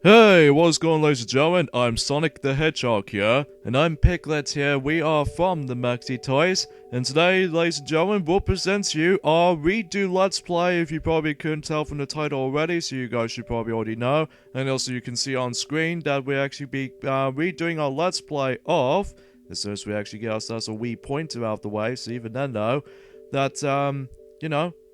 Hey, what's going on, ladies and gentlemen? I'm Sonic the Hedgehog here, and I'm Piglet here. We are from the Maxi Toys, and today, ladies and gentlemen, we'll present to you our redo Let's Play. If you probably couldn't tell from the title already, so you guys should probably already know. And also, you can see on screen that we actually be redoing our Let's Play of, as soon as we actually get ourselves a wee pointer out of the way, so even then know that,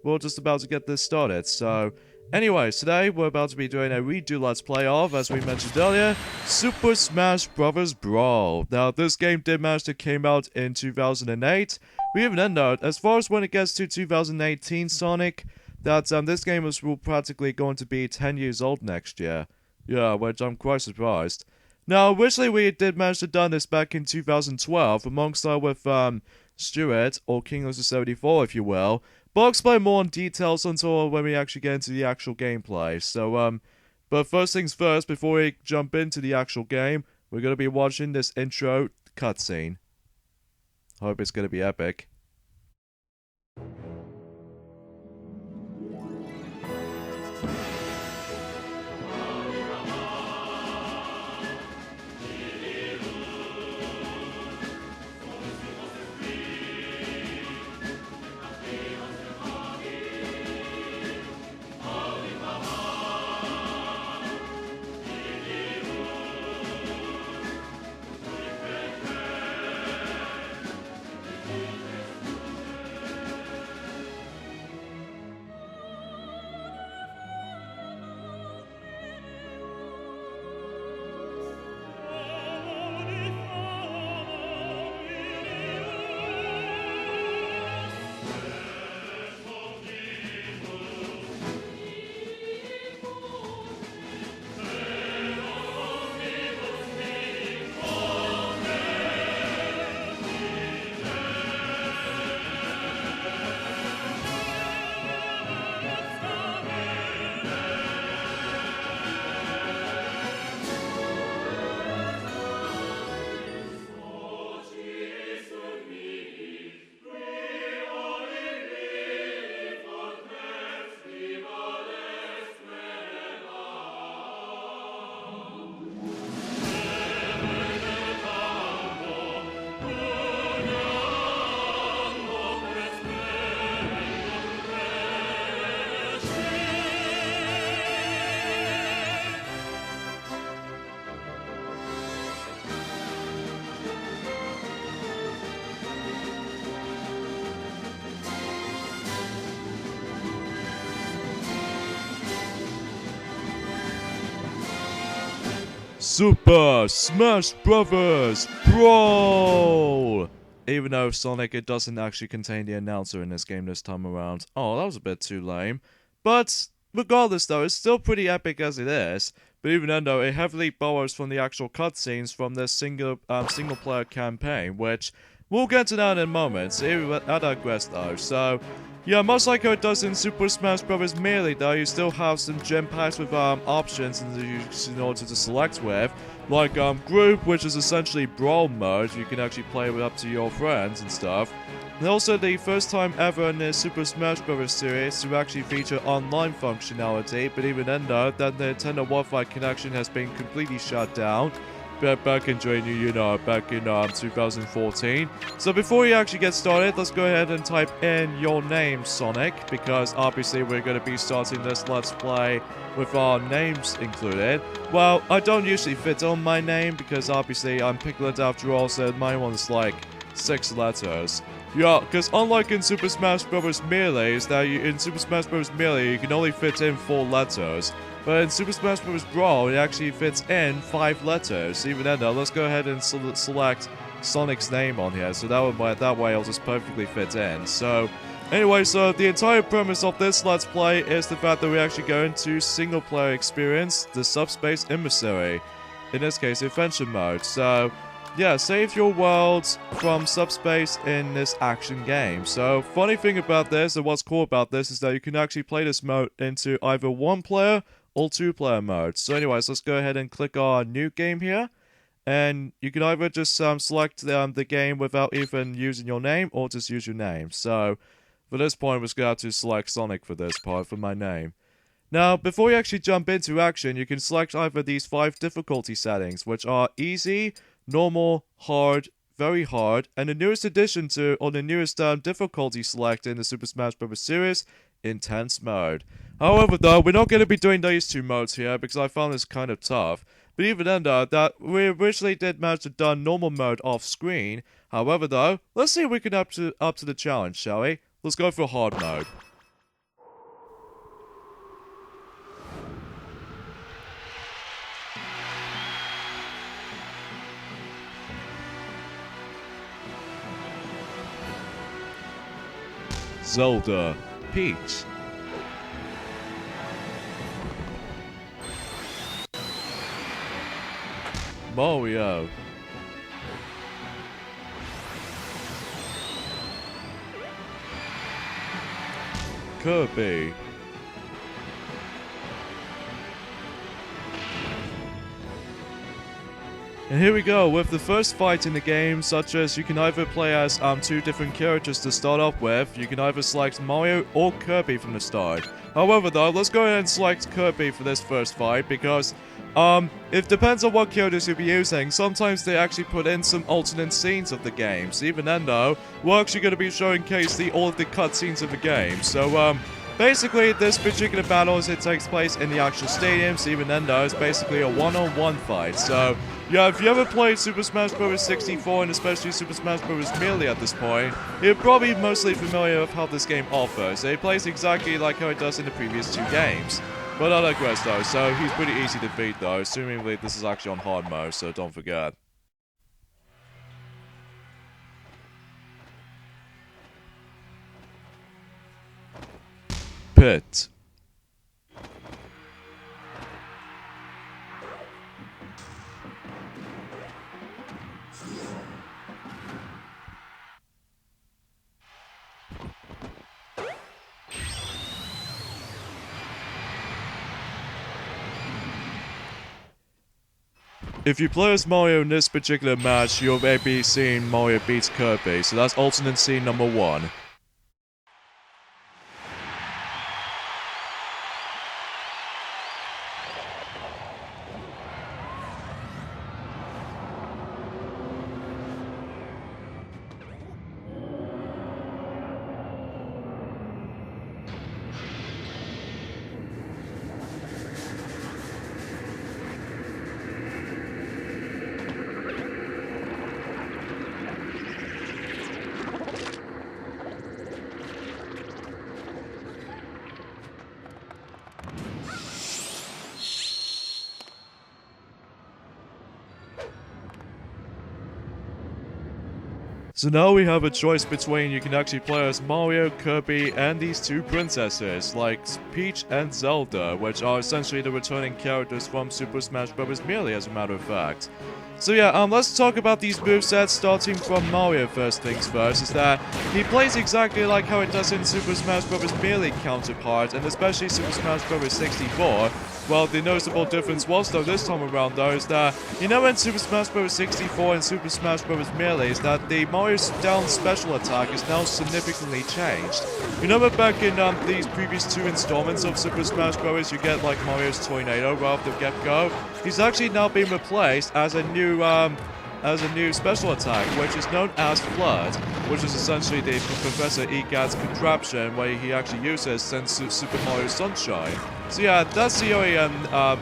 we're just about to get this started. So, anyways, today we're about to be doing a redo Let's Play of, as we mentioned earlier, Super Smash Bros. Brawl. Now, this game did manage to came out in 2008. We even then note, as far as when it gets to 2018, Sonic, that this game is practically going to be 10 years old next year. Yeah, which I'm quite surprised. Now, originally we did manage to done this back in 2012, alongside with Stuart, or King of the 74, if you will. But I'll explain more in details until when we actually get into the actual gameplay. So, but first things first, before we jump into the actual game, we're going to be watching this intro cutscene. Hope it's going to be epic. Super Smash Bros. Brawl! Even though Sonic, it doesn't actually contain the announcer in this game this time around. Oh, that was a bit too lame. But regardless though, it's still pretty epic as it is. But even then though, it heavily borrows from the actual cutscenes from this single player campaign, which we'll get to that in a moment. So I digress though. So yeah, much like how it does in Super Smash Bros. Melee, though, you still have some gem packs with options in order to select with, like Group, which is essentially Brawl mode. You can actually play with up to your friends and stuff. And also the first time ever in the Super Smash Bros. Series to actually feature online functionality, but even then though, that Nintendo Wi-Fi connection has been completely shut down. Back in 2014. So before you actually get started, let's go ahead and type in your name, Sonic, because obviously we're going to be starting this Let's Play with our names included. Well, I don't usually fit on my name because obviously I'm Piglet after all, so my one's like 6 letters. Yeah, because unlike in Super Smash Bros. Melee, is that in Super Smash Bros. Melee you can only fit in 4 letters. But in Super Smash Bros. Brawl, it actually fits in 5 letters. Even then, though, let's go ahead and select Sonic's name on here. So that way it'll just perfectly fit in. So, anyway, so the entire premise of this Let's Play is the fact that we actually go into single-player experience, the Subspace Emissary. In this case, adventure mode. So, yeah, save your world from Subspace in this action game. So, funny thing about this, and what's cool about this, is that you can actually play this mode into either 1-player or 2-player mode. So anyways, let's go ahead and click on new game here. And you can either just select the game without even using your name, or just use your name. So, for this point, we're just going to have to select Sonic for this part, for my name. Now, before you actually jump into action, you can select either of these 5 difficulty settings, which are easy, normal, hard, very hard, and the newest addition to, or the newest difficulty select in the Super Smash Bros. Series, intense mode. However, though, we're not going to be doing these 2 modes here because I found this kind of tough. But even then, though, that we originally did manage to done normal mode off screen. However, though, let's see if we can up to the challenge, shall we? Let's go for hard mode. Zelda, Peach. Mario. Kirby. And here we go with the first fight in the game, such as you can either play as 2 different characters to start off with. You can either select Mario or Kirby from the start. However, though, let's go ahead and select Kirby for this first fight because it depends on what characters you'll be using. Sometimes they actually put in some alternate scenes of the game. So even then, though, we're actually going to be showcasing all of the cutscenes of the game. So basically, this particular battle, it takes place in the actual stadium, so even then, though, it's basically a one-on-one fight. So, yeah, if you ever played Super Smash Bros. 64, and especially Super Smash Bros. Melee at this point, you're probably mostly familiar with how this game offers. It plays exactly like how it does in the previous 2 games. But I digress, though, so he's pretty easy to beat, though, assumingly this is actually on hard mode, so don't forget. Pit. If you play as Mario in this particular match, you'll be seeing Mario beats Kirby, so that's alternate scene number 1. So now we have a choice between you can actually play as Mario, Kirby, and these 2 princesses, like Peach and Zelda, which are essentially the returning characters from Super Smash Bros. Melee, as a matter of fact. So yeah, let's talk about these movesets, starting from Mario first things first, is that he plays exactly like how it does in Super Smash Bros. Melee counterpart, and especially Super Smash Bros. 64. Well, the noticeable difference was, though, this time around, though, is that, you know, in Super Smash Bros. 64 and Super Smash Bros. Melee, is that the Mario's down special attack is now significantly changed. You know that back in these previous 2 installments of Super Smash Bros. You get, like, Mario's Tornado right off the get-go? He's actually now been replaced as a new special attack, which is known as Flood, which is essentially the Professor Egad's contraption where he actually uses since Super Mario Sunshine. So yeah, that's the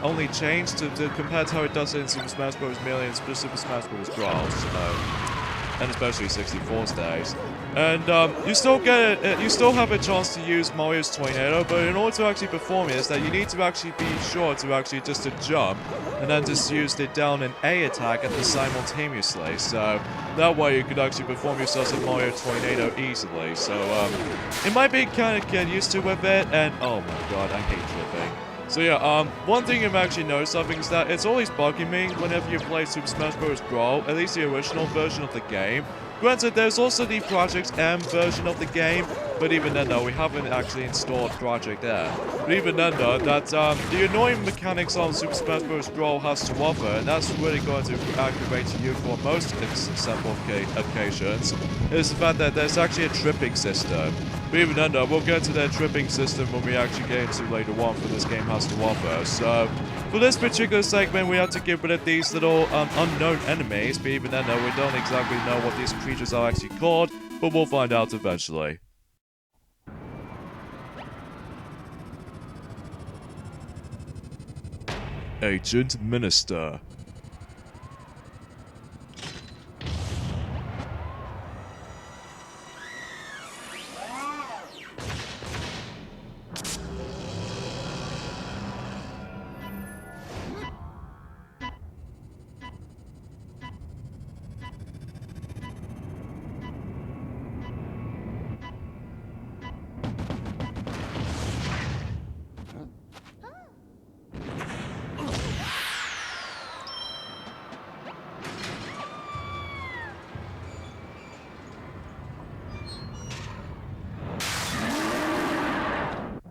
only change to compare to how it does in Super Smash Bros. Melee and Super Smash Bros. Brawl, and especially 64's days. And you still have a chance to use Mario's Tornado, but in order to actually perform it, is that you need to actually be sure to actually just to jump, and then just use the down and A attack at the simultaneously. So that way you could actually perform yourself in Mario Tornado easily. So it might be kind of get used to with it, and oh my god, I hate tripping. So yeah, one thing I've actually noticed something is that it's always bugging me whenever you play Super Smash Bros. Brawl, at least the original version of the game. Granted, there's also the Project M version of the game, but even then though, we haven't actually installed Project Air. But even then though, that the annoying mechanics on Super Smash Bros. Brawl has to offer, and that's really going to aggravate you for most example occasions, is the fact that there's actually a tripping system. But even then though, we'll get to that tripping system when we actually get into later on for this game has to offer. So, for this particular segment, we have to get rid of these little unknown enemies, but even then though, we don't exactly know what these creatures are actually called, but we'll find out eventually. Agent Minister.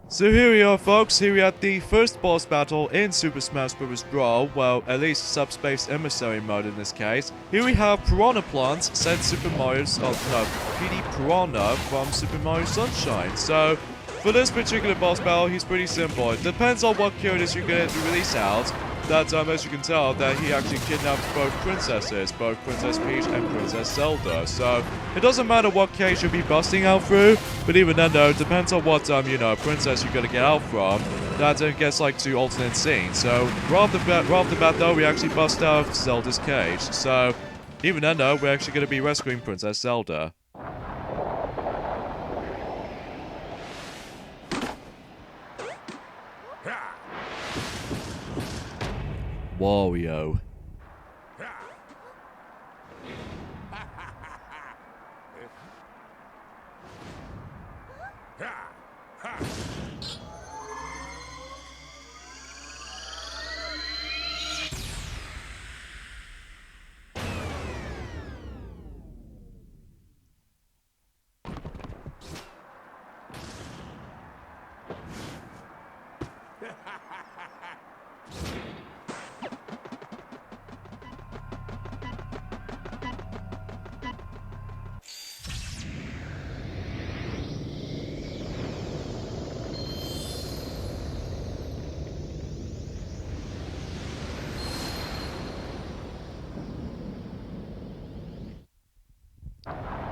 So here we are folks, here we are at the first boss battle in Super Smash Bros. Brawl, well at least Subspace Emissary mode in this case. Here we have Piranha Plants sent Super Mario's, Petey Piranha from Super Mario Sunshine. So for this particular boss battle, he's pretty simple. It depends on what characters you're going to release out. That, as you can tell, that he actually kidnaps both princesses, both Princess Peach and Princess Zelda. So, it doesn't matter what case you'll be busting out through, but even then though, it depends on what, princess you're gonna get out from. That gets like 2 alternate scenes. So, right off the bat though, we actually bust out of Zelda's cage. So, even then though, we're actually gonna be rescuing Princess Zelda. Wario.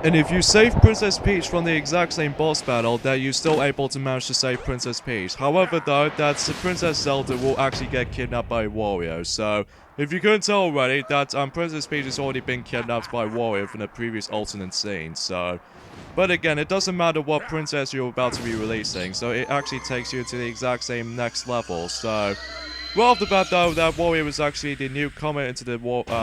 And if you save Princess Peach from the exact same boss battle, that you're still able to manage to save Princess Peach. However though, that's Princess Zelda will actually get kidnapped by Wario. So, if you couldn't tell already, that Princess Peach has already been kidnapped by Wario from the previous alternate scene. So, but again, it doesn't matter what princess you're about to be releasing, so it actually takes you to the exact same next level. So, right off the bat though, that Wario was actually the newcomer into the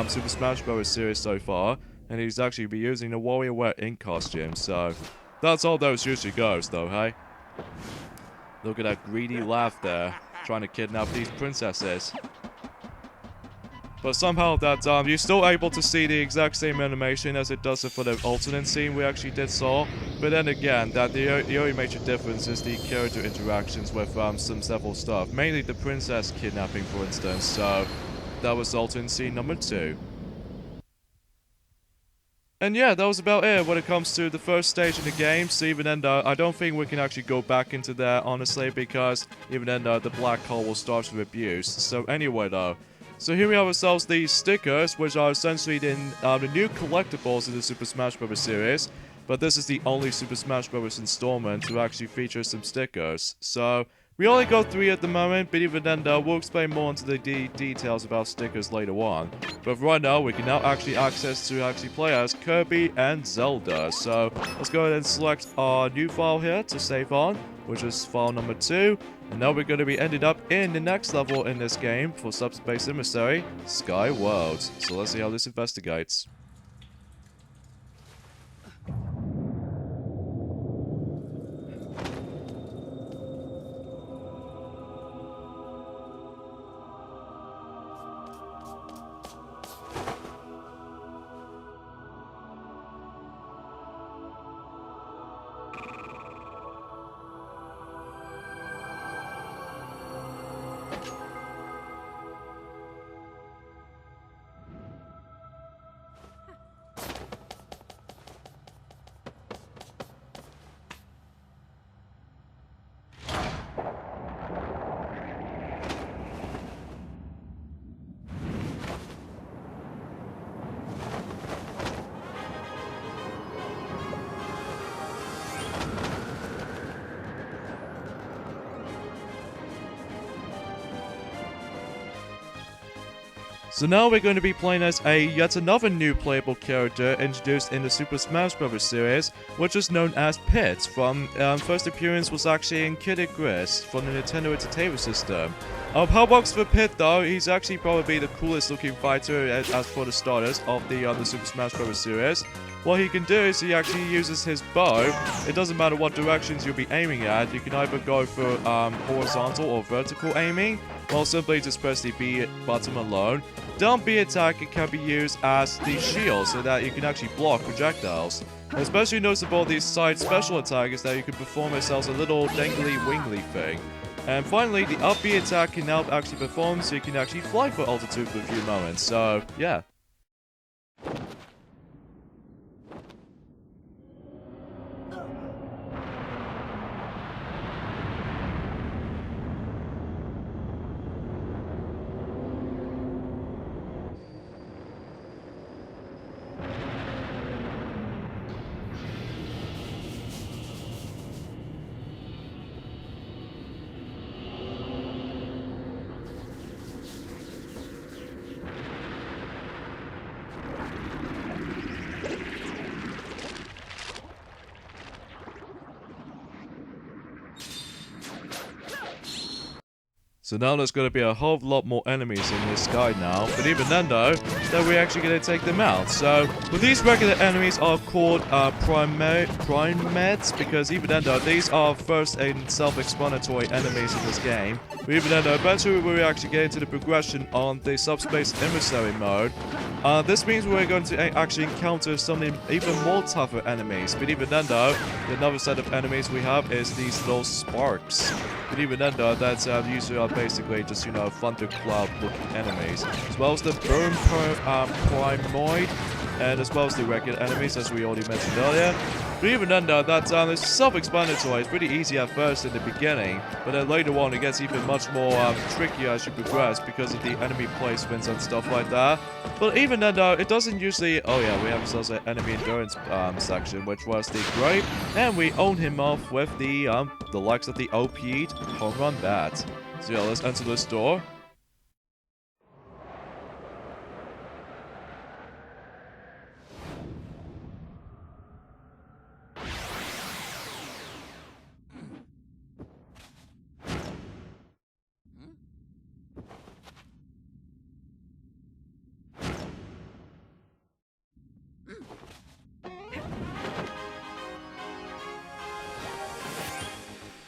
Super Smash Bros. Series so far. And he's actually be using the WarioWare Ink costume, so that's all those usually goes, though, hey? Look at that greedy laugh there, trying to kidnap these princesses. But somehow that you're still able to see the exact same animation as it does for the alternate scene we actually did saw. But then again, that the only major difference is the character interactions with some several stuff, mainly the princess kidnapping, for instance. So that was alternate scene number 2. And yeah, that was about it when it comes to the first stage in the game. So even then, I don't think we can actually go back into there, honestly, because even then, the black hole will start to abuse. So anyway, though. So here we have ourselves these stickers, which are essentially the new collectibles in the Super Smash Bros. Series. But this is the only Super Smash Bros. Installment to actually feature some stickers. So we only got 3 at the moment, but even then though, we'll explain more into the details about stickers later on. But right now, we can now actually access to actually play as Kirby and Zelda. So let's go ahead and select our new file here to save on, which is file number 2. And now we're going to be ended up in the next level in this game for Subspace Emissary, Skyworld. So let's see how this investigates. So now we're going to be playing as yet another new playable character introduced in the Super Smash Bros. Series, which is known as Pit. From first appearance was actually in Kid Icarus from the Nintendo Entertainment System. How works for Pit though, he's actually probably the coolest looking fighter as for the starters of the Super Smash Bros. Series. What he can do is he actually uses his bow. It doesn't matter what directions you'll be aiming at. You can either go for horizontal or vertical aiming, or simply just press the B button alone. Down B attack, it can be used as the shield so that you can actually block projectiles. Especially noticeable these side special attack is that you can perform it as a little dangly wingly thing. And finally, the up B attack can now actually perform so you can actually fly for altitude for a few moments. So, yeah. So now there's going to be a whole lot more enemies in this sky now, but even then though, that we're actually going to take them out. So, but these regular enemies are called Primeds, because even then though, these are first and self-explanatory enemies in this game. But even then though, eventually we're actually getting to the progression on the Subspace Emissary mode. This means we're going to actually encounter some even more tougher enemies. But even then though, another set of enemies we have is these little sparks. But even then though, that's usually are basically just, you know, thundercloud looking enemies. As well as the Burn Primoid, and as well as the regular enemies as we already mentioned earlier. But even then though, that's it's self-explanatory. It's pretty easy at first in the beginning, but then later on it gets even much more trickier as you progress because of the enemy placements and stuff like that. But even then though, it doesn't usually... Oh yeah, we have ourselves an enemy endurance section, which was the Grape, and we own him off with the likes of the OP'd Home Run Bat. So yeah, let's enter this door.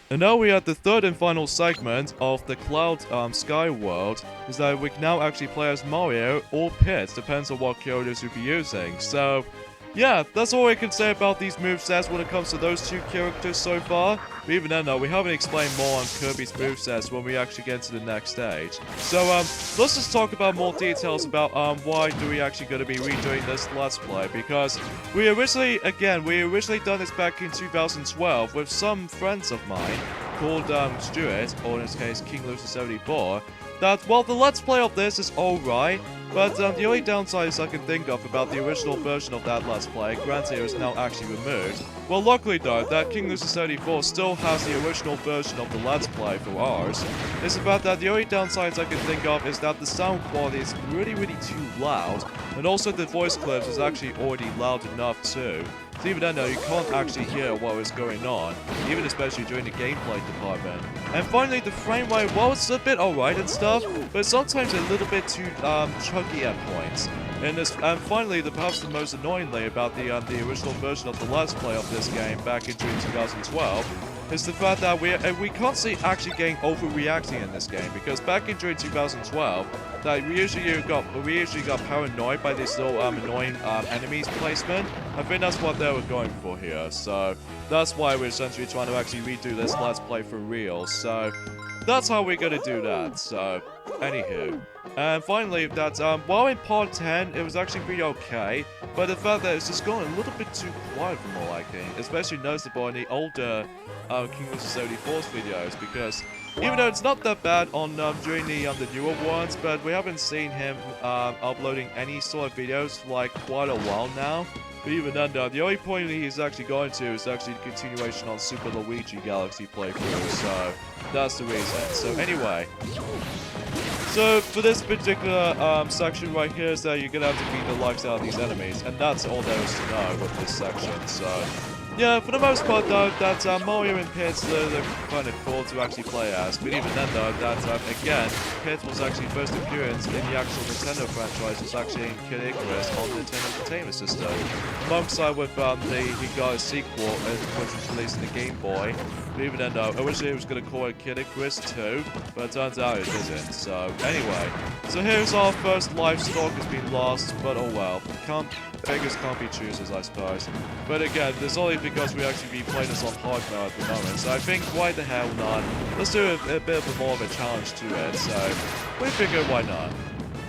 And now we are at the third and final segment of the Cloud Skyworld, is that we can now actually play as Mario or Pit, depends on what characters you'll be using. So, yeah, that's all I can say about these movesets when it comes to those two characters so far. But even then though, we haven't explained more on Kirby's movesets when we actually get to the next stage. So, let's just talk about more details about why do we actually going to be redoing this Let's Play. Because we originally done this back in 2012 with some friends of mine called Stuart, or in this case King Lucy 74. That, well, the Let's Play of this is alright, but the only downsides I can think of about the original version of that Let's Play, granted it was now actually removed. Well, luckily though, that King Lucy 74 still has the original version of the Let's Play for ours. It's about that the only downsides I can think of is that the sound quality is really too loud, and also the voice clips is actually already loud enough too. So even then though, you can't actually hear what is going on, even especially during the gameplay department. And finally, the frame rate, well, it's a bit alright and stuff, but sometimes a little bit too chunky at points. And finally, perhaps the most annoyingly about the original version of the Let's Play of this game back in June 2012 is the fact that we constantly actually getting overreacting in this game, because back in June 2012, that we usually got paranoid by this little annoying enemies placement. I think that's what they were going for here, so that's why we're essentially trying to actually redo this Let's Play for real. So that's how we're gonna do that. So anywho, and finally, that well, in part 10 it was actually pretty okay, but the fact that it's just going a little bit too quiet for my liking, especially noticeable in the older King Lucy 74's videos, because even though it's not that bad on during the newer ones, but we haven't seen him uploading any sort of videos for like quite a while now. But even then, the only point he's actually going to is actually the continuation on Super Luigi Galaxy playthrough, so that's the reason. So anyway, So for this particular section right here is that you're gonna have to beat the lives out of these enemies, and that's all there is to know with this section. So yeah, for the most part though, that Mario and Pit they're kind of cool to actually play as. But even then though, that again, Pit was actually first appearance in the actual Nintendo franchise was actually in Kid Icarus on the Nintendo Entertainment System, alongside with he got a sequel which was released in the Game Boy. But even then though, originally it was going to call it Kid Icarus 2, but it turns out it isn't. So anyway, so here's our first livestock has been lost, but oh well. Beggars can't be choosers, I suppose. But again, there's only because we actually be playing this on hard mode at the moment. So I think why the hell not? Let's do a bit of more of a challenge to it. So we figured why not.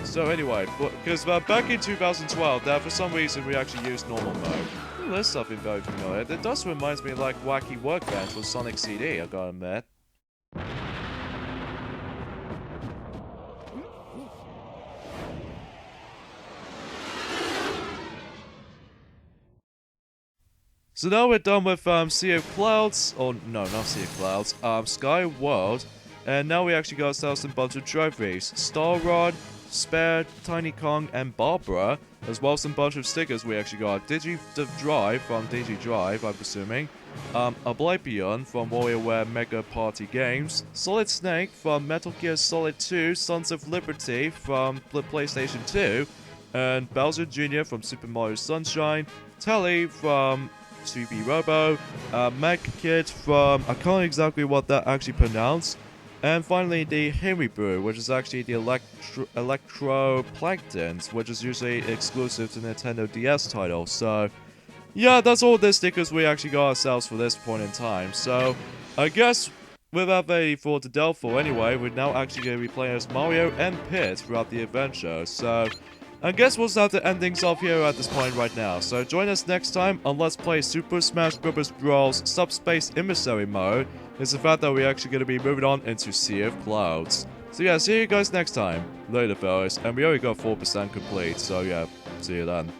So anyway, because back in 2012, for some reason we actually used normal mode. Ooh, there's something very familiar. It does remind me of like Wacky Workbench with Sonic CD, I gotta admit. So now we're done with Sea of Clouds, or no, not Sea of Clouds, Skyworld, and now we actually got ourselves a bunch of trophies. Star Rod, Spare, Tiny Kong, and Barbara, as well as some bunch of stickers we actually got. Drive from Digi Drive, I'm assuming. Oblivion from WarioWare Mega Party Games. Solid Snake from Metal Gear Solid 2 Sons of Liberty from the PlayStation 2. And Bowser Jr. from Super Mario Sunshine. Telly from 2B Robo, Mech Kid from, I can't exactly what that actually pronounced, and finally the Henry Brew, which is actually the Electroplanktons, which is usually exclusive to Nintendo DS titles. So yeah, that's all the stickers we actually got ourselves for this point in time. So I guess without any further delve for anyway, we're now actually going to be playing as Mario and Pit throughout the adventure. So I guess we'll start to end things off here at this point right now. So join us next time on Let's Play Super Smash Bros. Brawl's Subspace Emissary mode. It's the fact that we're actually going to be moving on into Sea of Clouds. So yeah, see you guys next time. Later fellas, and we already got 4% complete, so yeah, see you then.